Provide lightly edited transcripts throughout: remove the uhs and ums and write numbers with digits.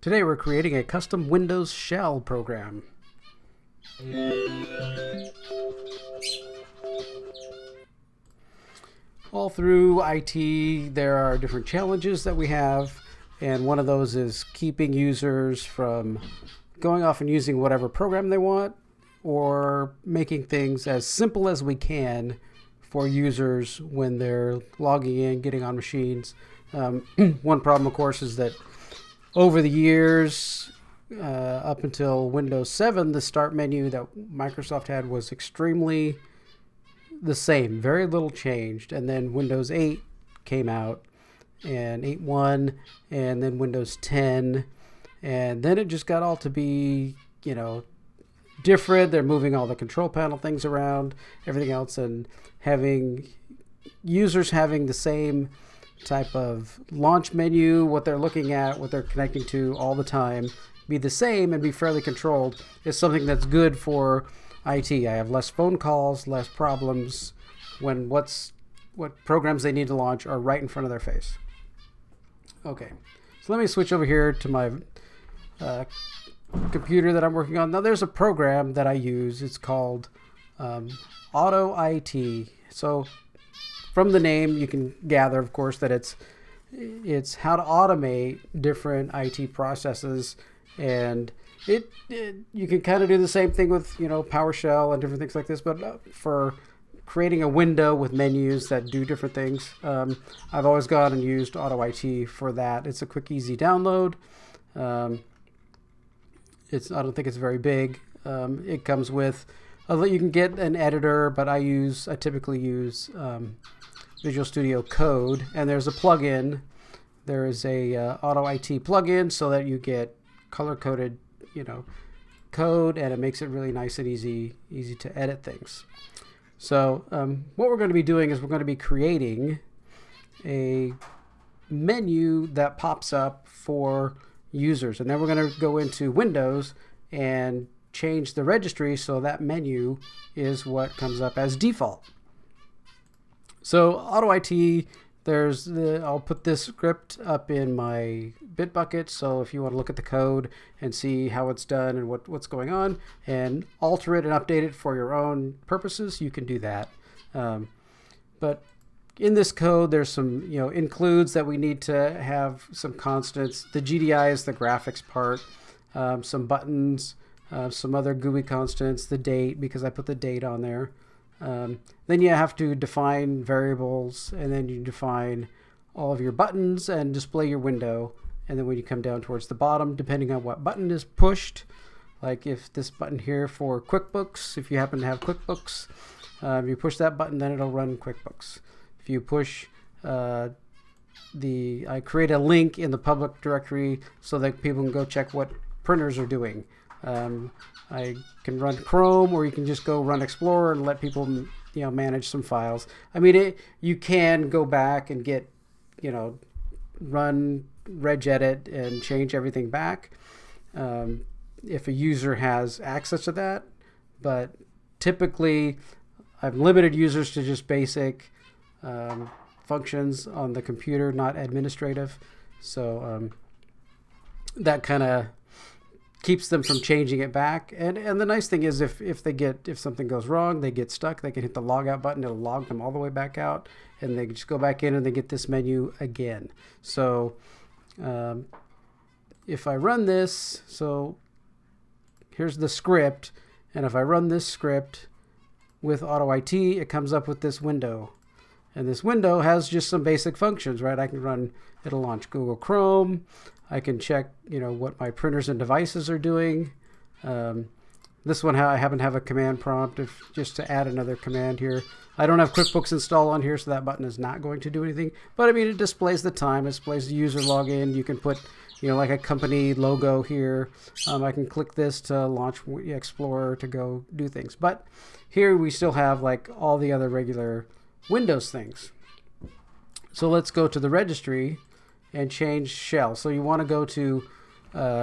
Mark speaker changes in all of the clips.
Speaker 1: Today we're creating a custom Windows shell program. All through IT, there are different challenges that we have, and one of those is keeping users from going off and using whatever program they want, or making things as simple as we can for users when they're logging in, getting on machines. One problem, of course, is that over the years, up until Windows 7, the start menu that Microsoft had was extremely the same, very little changed. And then Windows 8 came out, and 8.1, and then Windows 10, and then it just got all to be, different. They're moving all the control panel things around, everything else, and having users having the same type of launch menu, what they're looking at, what they're connecting to all the time, be the same and be fairly controlled is something that's good for IT. I have less phone calls, less problems when what programs they need to launch are right in front of their face. Okay, so let me switch over here to my computer that I'm working on. Now there's a program that I use. It's called AutoIT. So from the name, you can gather, of course, that it's how to automate different IT processes, and you can kind of do the same thing with PowerShell and different things like this, but for creating a window with menus that do different things, I've always gone and used AutoIT for that. It's a quick, easy download. I don't think it's very big. It comes with, you can get an editor, but I typically use Visual Studio Code, and there's a plugin. There is a AutoIT plugin so that you get color-coded, code, and it makes it really nice and easy to edit things. So what we're going to be doing is we're going to be creating a menu that pops up for users, and then we're going to go into Windows and change the registry so that menu is what comes up as default. So AutoIT, I'll put this script up in my Bitbucket, so if you want to look at the code and see how it's done and what's going on and alter it and update it for your own purposes, you can do that. But in this code, there's some includes that we need to have some constants. The GDI is the graphics part, some buttons, some other GUI constants, the date, because I put the date on there. Then you have to define variables, and then you define all of your buttons and display your window. And then when you come down towards the bottom, depending on what button is pushed, like if this button here for QuickBooks, if you happen to have QuickBooks, you push that button, then it'll run QuickBooks. If you push I create a link in the public directory so that people can go check what printers are doing. I can run Chrome, or you can just go run Explorer and let people manage some files. I mean, you can go back and get run regedit and change everything back if a user has access to that, but typically I've limited users to just basic functions on the computer, not administrative. So that kind of keeps them from changing it back. And the nice thing is if something goes wrong, they get stuck, they can hit the logout button, it'll log them all the way back out, and they just go back in and they get this menu again. So if I run this, so here's the script, and if I run this script with AutoIT, it comes up with this window. And this window has just some basic functions, right? It'll launch Google Chrome. I can check, what my printers and devices are doing. This one, I happen to have a command prompt just to add another command here. I don't have QuickBooks installed on here, so that button is not going to do anything. But I mean, it displays the time, it displays the user login. You can put, like a company logo here. I can click this to launch Explorer to go do things. But here we still have like all the other regular Windows things. So let's go to the registry and change shell. So you want to go to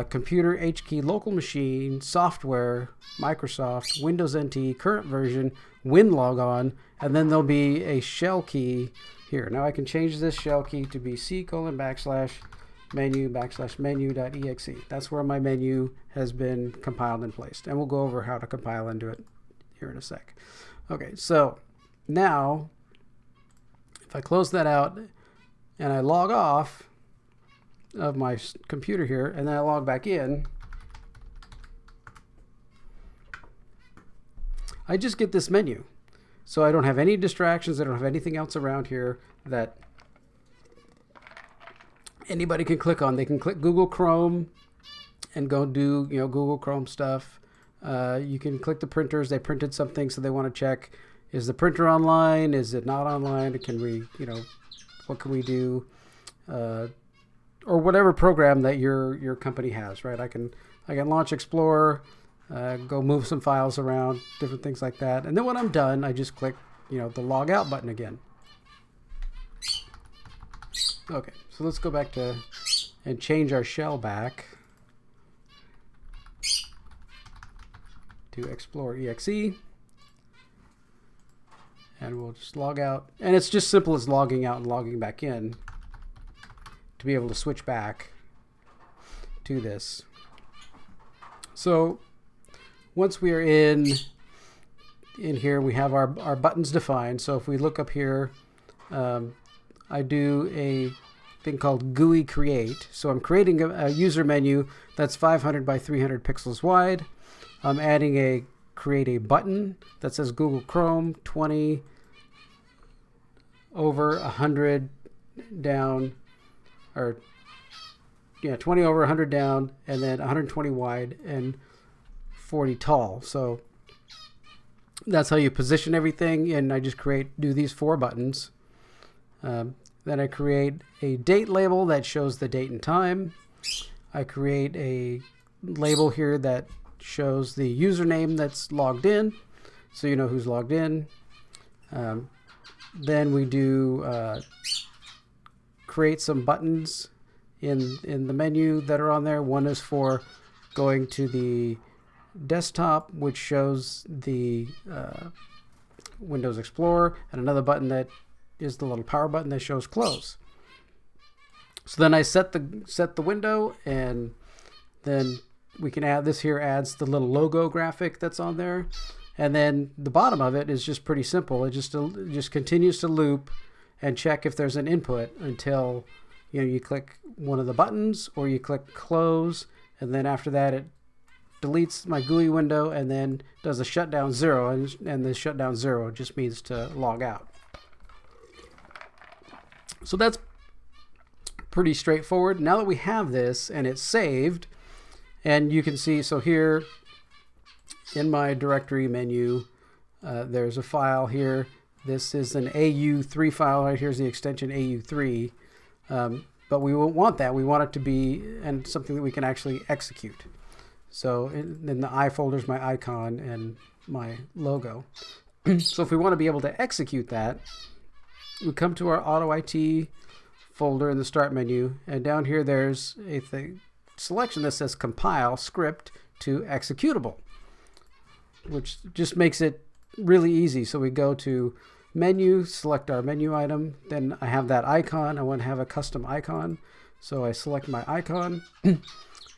Speaker 1: computer, HKey, local machine, software, Microsoft, Windows NT, current version, WinLogon, and then there'll be a shell key here. Now I can change this shell key to be C:\\/ menu / menu.exe. That's where my menu has been compiled and placed. And we'll go over how to compile into it here in a sec. Okay, so now if I close that out and I log off of my computer here and then I log back in, I just get this menu. So I don't have any distractions. I don't have anything else around here that anybody can click on. They can click Google Chrome and go do, Google Chrome stuff. You can click the printers. They printed something, so they want to check, is the printer online? Is it not online? Can we, what can we do? Or whatever program that your company has, right? I can launch Explorer, go move some files around, different things like that. And then when I'm done, I just click, the log out button again. Okay, so let's go back to and change our shell back to Explorer exe. And we'll just log out. And it's just simple as logging out and logging back in to be able to switch back to this. So once we are in here, we have our buttons defined. So if we look up here, I do a thing called GUI Create. So I'm creating a user menu that's 500 by 300 pixels wide. I'm adding create a button that says Google Chrome 20 over 100 down, or 20 over 100 down, and then 120 wide and 40 tall. So that's how you position everything. And I just do these 4 buttons. Then I create a date label that shows the date and time. I create a label here that shows the username that's logged in, so you know who's logged in. Then we do create some buttons in the menu that are on there. One is for going to the desktop, which shows the Windows Explorer, and another button that is the little power button that shows close. So then I set the window, and then we can add this here, adds the little logo graphic that's on there. And then the bottom of it is just pretty simple. It just continues to loop and check if there's an input until you click one of the buttons or you click close, and then after that it deletes my GUI window and then does a shutdown 0, and the shutdown 0 just means to log out. So that's pretty straightforward. Now that we have this and it's saved, and you can see, so here in my directory menu, there's a file here. This is an AU3 file. Right here's the extension AU3. But we won't want that. We want it to be something that we can actually execute. So in the I folder is my icon and my logo. So if we want to be able to execute that, we come to our AutoIT folder in the start menu, and down here there's a selection that says compile script to executable, which just makes it really easy. So we go to menu, select our menu item, then I have that icon. I want to have a custom icon, so I select my icon and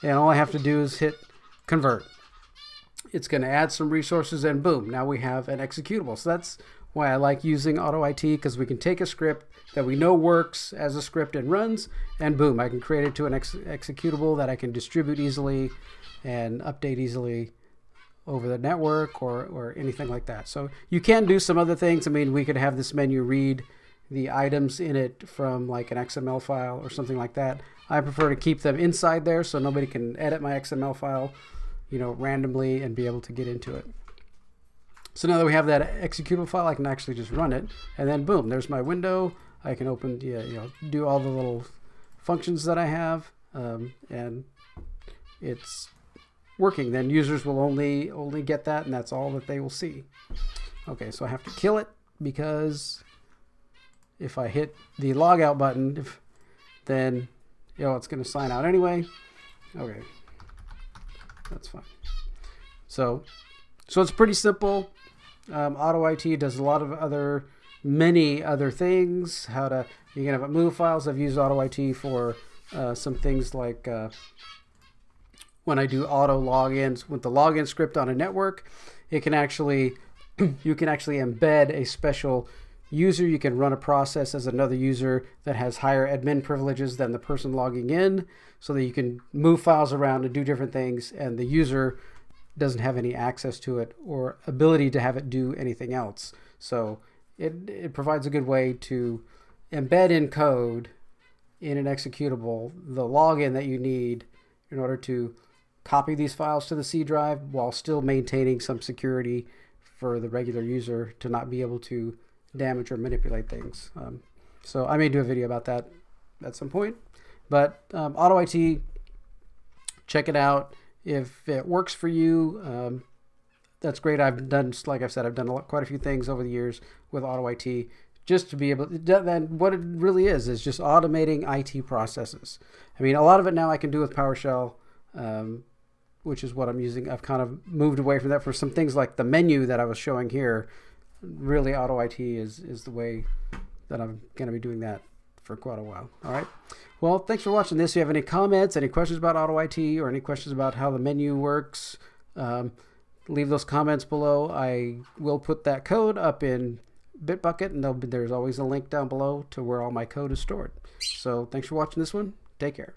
Speaker 1: all I have to do is hit convert. It's going to add some resources, and boom, now we have an executable. So that's why I like using AutoIT, because we can take a script that we know works as a script and runs, and boom, I can create it to an executable that I can distribute easily and update easily over the network or anything like that. So you can do some other things. I mean, we could have this menu read the items in it from like an XML file or something like that. I prefer to keep them inside there so nobody can edit my XML file, randomly and be able to get into it. So now that we have that executable file, I can actually just run it, and then boom, there's my window. I can open, do all the little functions that I have, and it's working. Then users will only get that, and that's all that they will see. Okay, so I have to kill it, because if I hit the logout button, then it's going to sign out anyway. Okay, that's fine. So it's pretty simple. AutoIT does a lot of many other things. You can have it move files. I've used AutoIT for some things like when I do auto logins with the login script on a network, it can actually you can actually embed a special user. You can run a process as another user that has higher admin privileges than the person logging in, so that you can move files around and do different things, and the user doesn't have any access to it or ability to have it do anything else. So it provides a good way to embed in code in an executable the login that you need in order to copy these files to the C drive while still maintaining some security for the regular user to not be able to damage or manipulate things. So I may do a video about that at some point. But AutoIT, check it out. If it works for you, that's great. I've done, like I've said, I've done quite a few things over the years with AutoIT just to be able to, then what it really is just automating IT processes. I mean, a lot of it now I can do with PowerShell, which is what I'm using. I've kind of moved away from that for some things like the menu that I was showing here. Really, AutoIT is the way that I'm going to be doing that for quite a while. All right. Well, thanks for watching this. If you have any comments, any questions about AutoIT, or any questions about how the menu works, leave those comments below. I will put that code up in Bitbucket, and there's always a link down below to where all my code is stored. So thanks for watching this one. Take care.